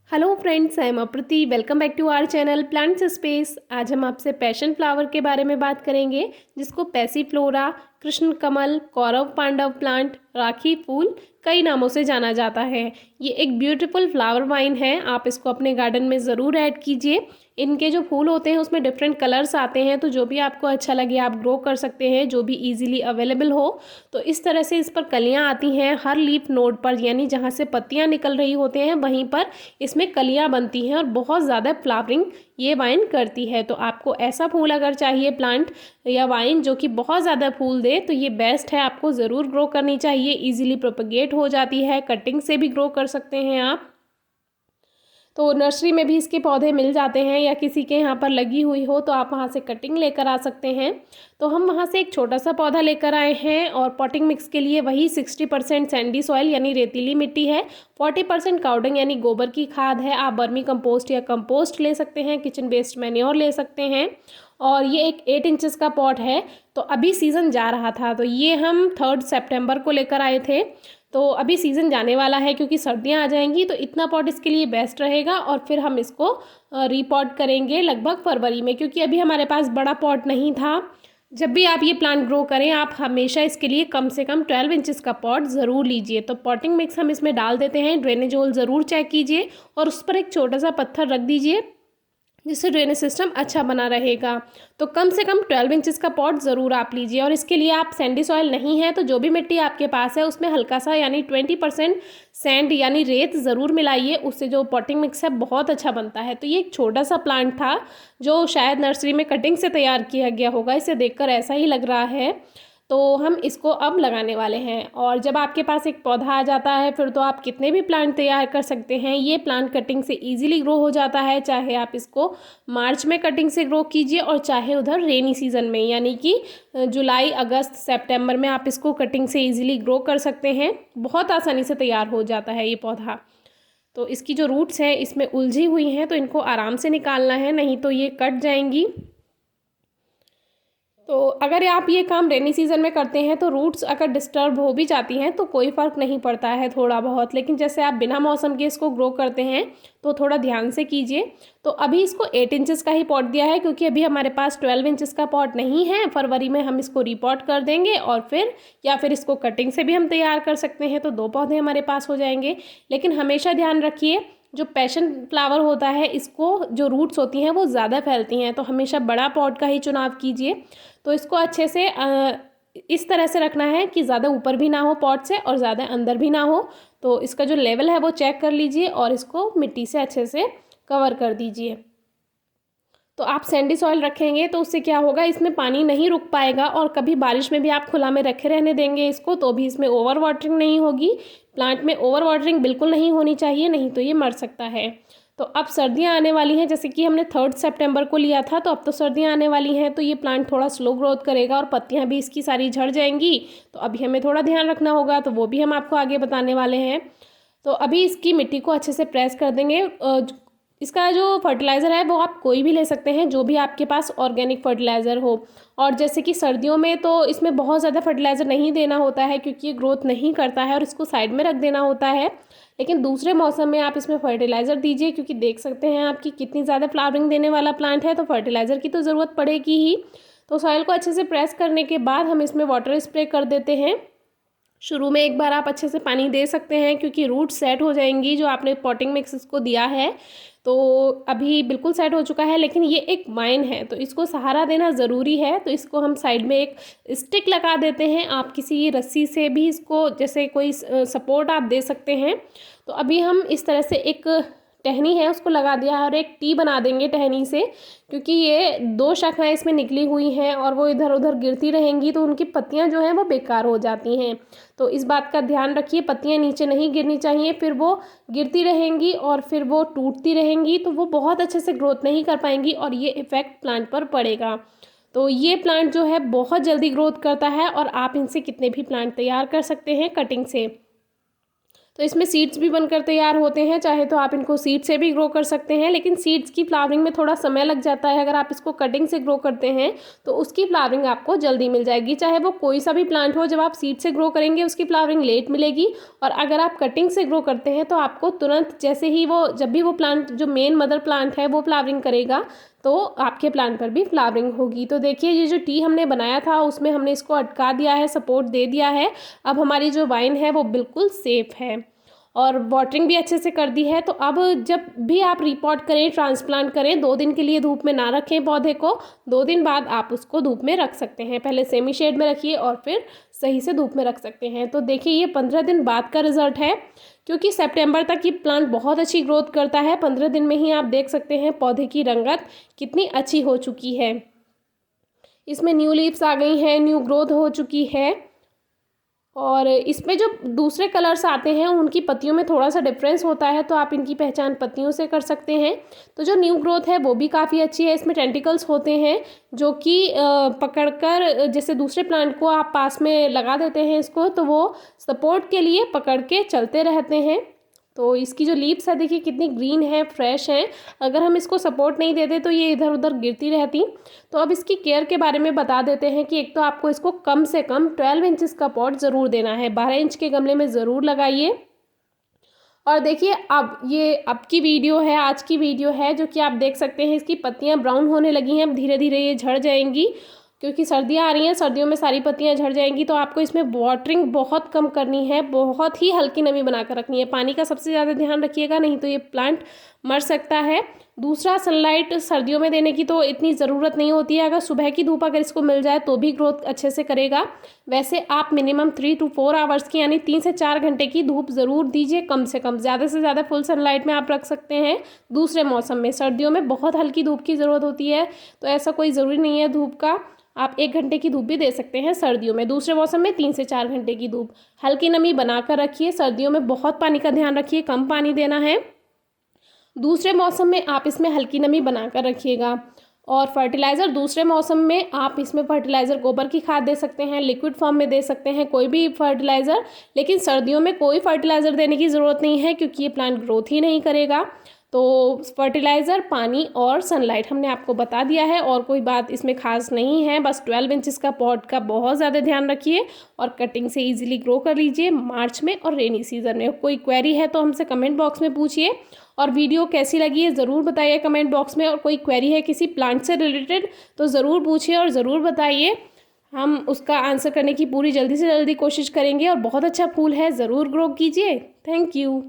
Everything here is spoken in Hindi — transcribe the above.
Hello friends, I am Apriti. Welcome back to our channel plants space. आज हम आपसे पैशन फ्लावर के बारे में बात करेंगे, जिसको पैसीफ्लोरा, कृष्ण कमल, कौरव पांडव प्लांट, राखी फूल कई नामों से जाना जाता है। ये एक ब्यूटीफुल फ्लावर वाइन है। आप इसको अपने गार्डन में ज़रूर ऐड कीजिए। इनके जो फूल होते हैं उसमें डिफरेंट कलर्स आते हैं, तो जो भी आपको अच्छा लगे आप ग्रो कर सकते हैं, जो भी इजीली अवेलेबल हो। तो इस तरह से इस पर कलियां आती हैं हर लीफ नोड पर, यानी जहाँ से पत्तियां निकल रही होते हैं वहीं पर इसमें कलियां बनती हैं और बहुत ज़्यादा फ्लावरिंग ये वाइन करती है। तो आपको ऐसा फूल अगर चाहिए, प्लांट या वाइन जो कि बहुत ज़्यादा फूल दे, तो ये बेस्ट है। आपको ज़रूर ग्रो करनी चाहिए। इजीली प्रोपगेट हो जाती है, कटिंग से भी ग्रो कर सकते हैं आप। तो नर्सरी में भी इसके पौधे मिल जाते हैं, या किसी के यहाँ पर लगी हुई हो तो आप वहाँ से कटिंग लेकर आ सकते हैं। तो हम वहाँ से एक छोटा सा पौधा लेकर आए हैं, और पॉटिंग मिक्स के लिए वही 60% सैंडी सॉइल यानी रेतीली मिट्टी है, 40% काउडंग यानी गोबर की खाद है। आप बर्मी कंपोस्ट या कंपोस्ट ले सकते हैं, किचन वेस्ट मैन्योर ले सकते हैं। और ये एक 8 इंचेस का पॉट है। तो अभी सीज़न जा रहा था, तो ये हम 3 सितंबर को लेकर आए थे। तो अभी सीज़न जाने वाला है, क्योंकि सर्दियाँ आ जाएंगी, तो इतना पॉट इसके लिए बेस्ट रहेगा। और फिर हम इसको रीपॉट करेंगे लगभग फरवरी में, क्योंकि अभी हमारे पास बड़ा पॉट नहीं था। जब भी आप ये प्लांट ग्रो करें, आप हमेशा इसके लिए कम से कम 12 इंचेस का पॉट ज़रूर लीजिए। तो पॉटिंग मिक्स हम इसमें डाल देते हैं। ड्रेनेज होल ज़रूर चेक कीजिए, और उस पर एक छोटा सा पत्थर रख दीजिए, जिससे ड्रेनेज सिस्टम अच्छा बना रहेगा। तो कम से कम 12 इंचेस का पॉट ज़रूर आप लीजिए। और इसके लिए आप सैंडी सॉइल नहीं है तो जो भी मिट्टी आपके पास है उसमें हल्का सा यानी 20% सैंड यानी रेत ज़रूर मिलाइए। उससे जो पॉटिंग मिक्स है बहुत अच्छा बनता है। तो ये एक छोटा सा प्लांट था, जो शायद नर्सरी में कटिंग से तैयार किया गया होगा। इसे देखकर ऐसा ही लग रहा है। तो हम इसको अब लगाने वाले हैं। और जब आपके पास एक पौधा आ जाता है, फिर तो आप कितने भी प्लांट तैयार कर सकते हैं। ये प्लांट कटिंग से इजीली ग्रो हो जाता है। चाहे आप इसको मार्च में कटिंग से ग्रो कीजिए, और चाहे उधर रेनी सीजन में, यानी कि जुलाई, अगस्त, सितंबर में आप इसको कटिंग से इजीली ग्रो कर सकते हैं। बहुत आसानी से तैयार हो जाता है ये पौधा। तो इसकी जो रूट्स हैं इसमें उलझी हुई हैं, तो इनको आराम से निकालना है, नहीं तो ये कट जाएंगी। तो अगर आप ये काम रेनी सीज़न में करते हैं तो रूट्स अगर डिस्टर्ब हो भी जाती हैं तो कोई फ़र्क नहीं पड़ता है थोड़ा बहुत। लेकिन जैसे आप बिना मौसम के इसको ग्रो करते हैं तो थोड़ा ध्यान से कीजिए। तो अभी इसको 8 इंचेस का ही पॉट दिया है, क्योंकि अभी हमारे पास 12 इंचेस का पॉट नहीं है। फरवरी में हम इसको रिपॉट कर देंगे, और फिर या फिर इसको कटिंग से भी हम तैयार कर सकते हैं, तो 2 पौधे हमारे पास हो जाएंगे। लेकिन हमेशा ध्यान रखिए, जो पैशन फ्लावर होता है इसको जो रूट्स होती हैं वो ज़्यादा फैलती हैं, तो हमेशा बड़ा पॉट का ही चुनाव कीजिए। तो इसको अच्छे से इस तरह से रखना है कि ज़्यादा ऊपर भी ना हो पॉट से और ज़्यादा अंदर भी ना हो। तो इसका जो लेवल है वो चेक कर लीजिए, और इसको मिट्टी से अच्छे से कवर कर दीजिए। तो आप सैंडी सॉइल रखेंगे तो उससे क्या होगा, इसमें पानी नहीं रुक पाएगा। और कभी बारिश में भी आप खुला में रखे रहने देंगे इसको, तो भी इसमें ओवर वाटरिंग नहीं होगी। प्लांट में ओवर वाटरिंग बिल्कुल नहीं होनी चाहिए, नहीं तो ये मर सकता है। तो अब सर्दियां आने वाली हैं, जैसे कि हमने 3 सितंबर को लिया था, तो अब तो सर्दियां आने वाली हैं, तो ये प्लांट थोड़ा स्लो ग्रोथ करेगा और पत्तियां भी इसकी सारी झड़ जाएंगी। तो अभी हमें थोड़ा ध्यान रखना होगा, तो वो भी हम आपको आगे बताने वाले हैं। तो अभी इसकी मिट्टी को अच्छे से प्रेस कर देंगे। इसका जो फर्टिलाइज़र है वो आप कोई भी ले सकते हैं, जो भी आपके पास ऑर्गेनिक फर्टिलाइज़र हो। और जैसे कि सर्दियों में तो इसमें बहुत ज़्यादा फर्टिलाइज़र नहीं देना होता है, क्योंकि ये ग्रोथ नहीं करता है और इसको साइड में रख देना होता है। लेकिन दूसरे मौसम में आप इसमें फर्टिलाइज़र दीजिए, क्योंकि देख सकते हैं आपकी कितनी ज़्यादा फ्लावरिंग देने वाला प्लांट है, तो फर्टिलाइज़र की तो ज़रूरत पड़ेगी ही। तो सॉइल को अच्छे से प्रेस करने के बाद हम इसमें वाटर स्प्रे कर देते हैं। शुरू में एक बार आप अच्छे से पानी दे सकते हैं, क्योंकि रूट सेट हो जाएंगी जो आपने पॉटिंग मिक्स इसको दिया है। तो अभी बिल्कुल सेट हो चुका है, लेकिन ये एक वाइन है तो इसको सहारा देना ज़रूरी है। तो इसको हम साइड में एक स्टिक लगा देते हैं। आप किसी रस्सी से भी इसको, जैसे कोई सपोर्ट आप दे सकते हैं। तो अभी हम इस तरह से एक टहनी है उसको लगा दिया है, और एक टी बना देंगे टहनी से, क्योंकि ये 2 शाखाएं इसमें निकली हुई हैं और वो इधर उधर गिरती रहेंगी तो उनकी पत्तियां जो हैं वो बेकार हो जाती हैं। तो इस बात का ध्यान रखिए, पत्तियां नीचे नहीं गिरनी चाहिए, फिर वो गिरती रहेंगी और फिर वो टूटती रहेंगी, तो वो बहुत अच्छे से ग्रोथ नहीं कर पाएंगी और ये इफ़ेक्ट प्लांट पर पड़ेगा। तो ये प्लांट जो है बहुत जल्दी ग्रोथ करता है, और आप इनसे कितने भी प्लांट तैयार कर सकते हैं कटिंग से। तो इसमें सीड्स भी बनकर तैयार होते हैं, चाहे तो आप इनको सीड से भी ग्रो कर सकते हैं, लेकिन सीड्स की फ्लावरिंग में थोड़ा समय लग जाता है। अगर आप इसको कटिंग से ग्रो करते हैं तो उसकी फ्लावरिंग आपको जल्दी मिल जाएगी, चाहे वो कोई सा भी प्लांट हो। जब आप सीड से ग्रो करेंगे उसकी फ्लावरिंग लेट मिलेगी, और अगर आप कटिंग से ग्रो करते हैं तो आपको तुरंत, जैसे ही वो, जब भी वो प्लांट, जो मेन मदर प्लांट है वो फ्लावरिंग करेगा तो आपके प्लांट पर भी फ्लावरिंग होगी। तो देखिए ये जो टी हमने बनाया था उसमें हमने इसको अटका दिया है, सपोर्ट दे दिया है। अब हमारी जो वाइन है वो बिल्कुल सेफ है, और वाटरिंग भी अच्छे से कर दी है। तो अब जब भी आप रिपॉट करें, ट्रांसप्लांट करें, 2 दिन के लिए धूप में ना रखें पौधे को। 2 दिन बाद आप उसको धूप में रख सकते हैं। पहले सेमी शेड में रखिए और फिर सही से धूप में रख सकते हैं। तो देखिए ये 15 दिन बाद का रिजल्ट है, क्योंकि सितंबर तक ये प्लांट बहुत अच्छी ग्रोथ करता है। 15 दिन में ही आप देख सकते हैं पौधे की रंगत कितनी अच्छी हो चुकी है। इसमें न्यू लीव्स आ गई हैं, न्यू ग्रोथ हो चुकी है। और इसमें जो दूसरे कलर्स आते हैं उनकी पत्तियों में थोड़ा सा डिफरेंस होता है, तो आप इनकी पहचान पत्तियों से कर सकते हैं। तो जो न्यू ग्रोथ है वो भी काफ़ी अच्छी है। इसमें टेंटिकल्स होते हैं जो कि पकड़कर, जैसे दूसरे प्लांट को आप पास में लगा देते हैं इसको, तो वो सपोर्ट के लिए पकड़ के चलते रहते हैं। तो इसकी जो लीव्स है देखिए कितनी ग्रीन है, फ्रेश है। अगर हम इसको सपोर्ट नहीं देते तो ये इधर उधर गिरती रहती। तो अब इसकी केयर के बारे में बता देते हैं कि एक तो आपको इसको कम से कम 12 इंचेस का पॉट ज़रूर देना है, 12 इंच के गमले में ज़रूर लगाइए। और देखिए अब ये अब की वीडियो है, आज की वीडियो है, जो कि आप देख सकते हैं इसकी पत्तियां ब्राउन होने लगी हैं। अब धीरे धीरे ये झड़ जाएंगी, क्योंकि सर्दियां आ रही हैं, सर्दियों में सारी पत्तियां झड़ जाएंगी। तो आपको इसमें वाटरिंग बहुत कम करनी है, बहुत ही हल्की नमी बनाकर रखनी है। पानी का सबसे ज़्यादा ध्यान रखिएगा, नहीं तो ये प्लांट मर सकता है। दूसरा, सनलाइट सर्दियों में देने की तो इतनी ज़रूरत नहीं होती है। अगर सुबह की धूप अगर इसको मिल जाए तो भी ग्रोथ अच्छे से करेगा। वैसे आप मिनिमम 3 to 4 आवर्स की, यानी 3 से 4 घंटे की धूप ज़रूर दीजिए, कम से कम। ज़्यादा से ज़्यादा फुल सनलाइट में आप रख सकते हैं दूसरे मौसम में। सर्दियों में बहुत हल्की धूप की ज़रूरत होती है, तो ऐसा कोई ज़रूरी नहीं है धूप का। आप 1 घंटे की धूप भी दे सकते हैं सर्दियों में। दूसरे मौसम में 3 से 4 घंटे की धूप। हल्की नमी बनाकर रखिए। सर्दियों में बहुत पानी का ध्यान रखिए, कम पानी देना है। दूसरे मौसम में आप इसमें हल्की नमी बनाकर रखिएगा। और फर्टिलाइज़र दूसरे मौसम में आप इसमें फर्टिलाइज़र गोबर की खाद दे सकते हैं, लिक्विड फॉर्म में दे सकते हैं, कोई भी फर्टिलाइज़र। लेकिन सर्दियों में कोई फर्टिलाइज़र देने की ज़रूरत नहीं है, क्योंकि ये प्लांट ग्रोथ ही नहीं करेगा। तो फर्टिलाइज़र, पानी और सनलाइट हमने आपको बता दिया है, और कोई बात इसमें खास नहीं है। बस 12 इंचेस का पॉट का बहुत ज़्यादा ध्यान रखिए, और कटिंग से इजीली ग्रो कर लीजिए मार्च में और रेनी सीजन में। कोई क्वेरी है तो हमसे कमेंट बॉक्स में पूछिए, और वीडियो कैसी लगी है ज़रूर बताइए कमेंट बॉक्स में। और कोई क्वेरी है किसी प्लांट से रिलेटेड तो ज़रूर पूछिए और ज़रूर बताइए, हम उसका आंसर करने की पूरी जल्दी से जल्दी कोशिश करेंगे। और बहुत अच्छा फूल है, ज़रूर ग्रो कीजिए। Thank you.